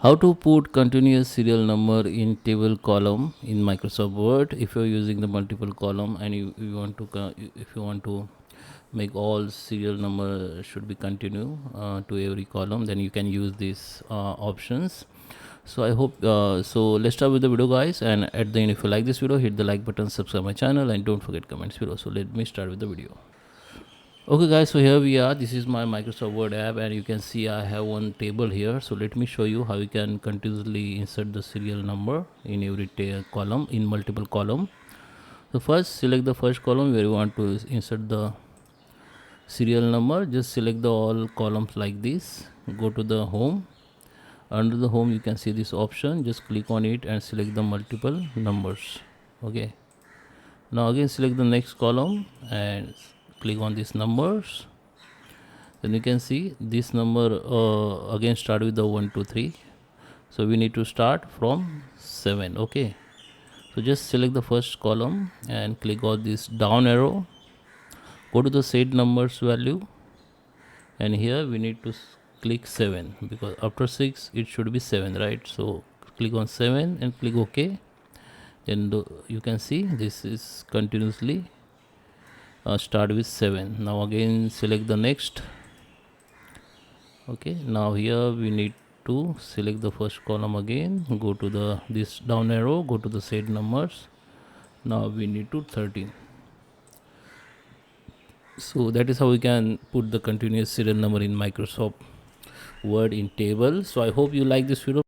How to put continuous serial number in table column in Microsoft Word. If you're using the multiple column and you want to if you want to make all serial number should be continue to every column, then you can use these options. So I hope so let's start with the video, guys, and at the end, if you like this video, hit the like button, subscribe my channel, and don't forget comments below. So let me start with the video. Okay guys, so here we are. This is my Microsoft Word app, and you can see I have one table here. So let me show you how you can continuously insert the serial number in every column, in multiple column. So first select the first column where you want to insert the serial number. Just select the all columns like this. Go to the home. Under the home you can see this option. Just click on it and select the multiple numbers. Okay, now again select the next column and click on these numbers. Then you can see this number again start with the 1 2 3. So we need to start from 7. Okay, so just select the first column and click on this down arrow. Go to the set numbers value, and here we need to click 7 because after 6 it should be 7, right? So click on 7 and click OK. Then you can see this is continuously start with 7. Now again select the next. Okay, now here we need to select the first column again. Go to the this down arrow, go to the set numbers. Now we need to 13. So that is how we can put the continuous serial number in Microsoft Word in table. So I hope you like this video.